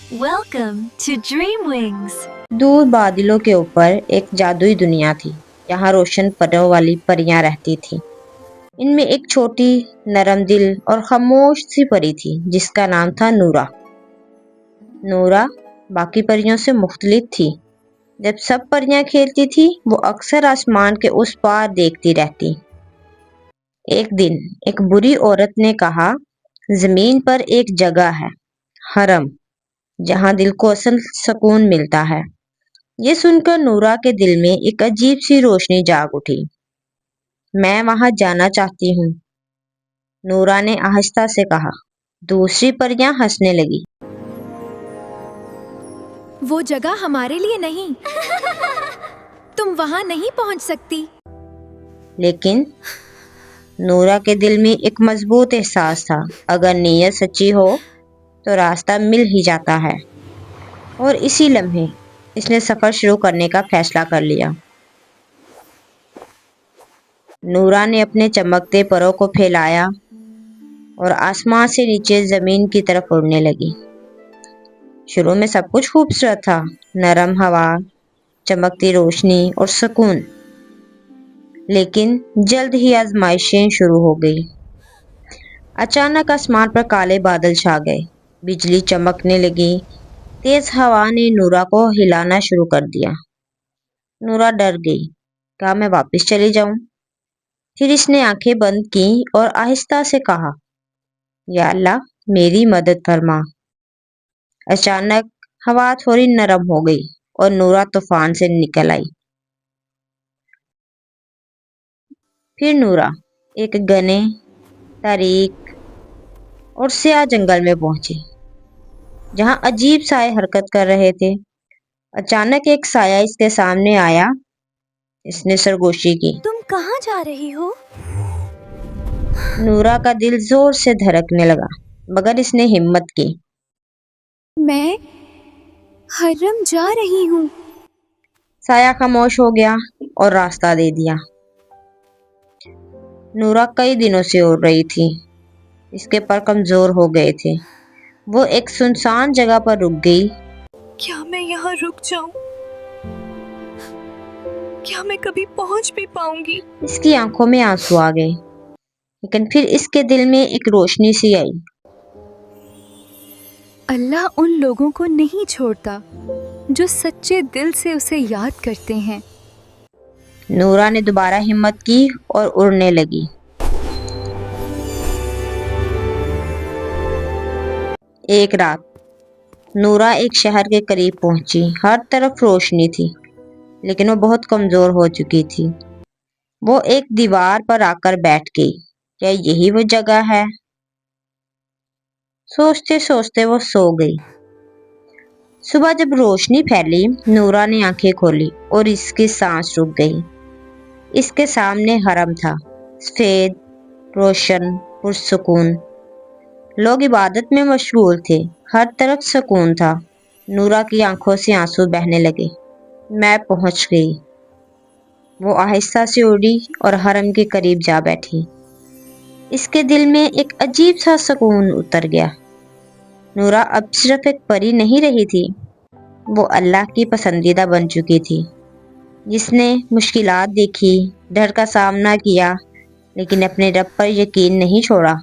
Welcome to Dreamwings. दूर बादलों के ऊपर एक जादुई दुनिया थी। यहाँ रोशन परों वाली परियां रहती थीं। इनमें एक छोटी, नरम दिल और खामोश सी परी थी जिसका नाम था नूरा। नूरा बाकी परियों से मुख्तलिफ थी। जब सब परियां खेलती थी वो अक्सर आसमान के उस पार देखती रहती। एक दिन एक बुरी औरत ने कहा, जमीन पर एक जगह है, हरम, जहाँ दिल को असल सुकून मिलता है। ये सुनकर नूरा के दिल में एक अजीब सी रोशनी जाग उठी। मैं वहां जाना चाहती हूँ, नूरा ने आहिस्ता से कहा। दूसरी परियां हंसने लगी। वो जगह हमारे लिए नहीं, तुम वहां नहीं पहुंच सकती। लेकिन नूरा के दिल में एक मजबूत एहसास था, अगर नीयत सच्ची हो तो रास्ता मिल ही जाता है। और इसी लम्हे इसने सफर शुरू करने का फैसला कर लिया। नूरा ने अपने चमकते परों को फैलाया और आसमान से नीचे जमीन की तरफ उड़ने लगी। शुरू में सब कुछ खूबसूरत था, नरम हवा, चमकती रोशनी और सुकून। लेकिन जल्द ही आजमाइशें शुरू हो गई। अचानक आसमान पर काले बादल छा गए, बिजली चमकने लगी, तेज हवा ने नूरा को हिलाना शुरू कर दिया। नूरा डर गई। क्या मैं वापस चली जाऊं? फिर इसने आंखें बंद की और आहिस्ता से कहा, या अल्लाह मेरी मदद फरमा। अचानक हवा थोड़ी नरम हो गई और नूरा तूफान से निकल आई। फिर नूरा एक घने, तारीक और स्याह जंगल में पहुंची, जहां अजीब साए हरकत कर रहे थे। अचानक एक साया इसके सामने आया। इसने सरगोशी की। तुम कहाँ जा रही हो? नूरा का दिल जोर से धड़कने लगा, मगर इसने हिम्मत की। मैं हरम जा रही हूँ। साया खामोश हो गया और रास्ता दे दिया। नूरा कई दिनों से उड़ रही थी, इसके पर कमजोर हो गए थे। वो एक सुनसान जगह पर रुक गई। क्या मैं यहाँ रुक जाऊं? क्या मैं कभी पहुंच भी पाऊंगी? इसकी आंखों में आंसू आ गए, लेकिन फिर इसके दिल में एक रोशनी सी आई। अल्लाह उन लोगों को नहीं छोड़ता जो सच्चे दिल से उसे याद करते हैं। नूरा ने दोबारा हिम्मत की और उड़ने लगी। एक रात नूरा एक शहर के करीब पहुंची। हर तरफ रोशनी थी, लेकिन वो बहुत कमजोर हो चुकी थी। वो एक दीवार पर आकर बैठ गई। क्या यही वो जगह है? सोचते सोचते वो सो गई। सुबह जब रोशनी फैली, नूरा ने आंखें खोली और इसकी सांस रुक गई। इसके सामने हरम था, सफेद, रोशन, पुरसुकून। लोग इबादत में मशगूल थे, हर तरफ सुकून था। नूरा की आंखों से आंसू बहने लगे। मैं पहुंच गई। वो आहिस्ता से उड़ी और हरम के करीब जा बैठी। इसके दिल में एक अजीब सा सुकून उतर गया। नूरा अब सिर्फ एक परी नहीं रही थी, वो अल्लाह की पसंदीदा बन चुकी थी, जिसने मुश्किलात देखी, डर का सामना किया, लेकिन अपने रब पर यकीन नहीं छोड़ा।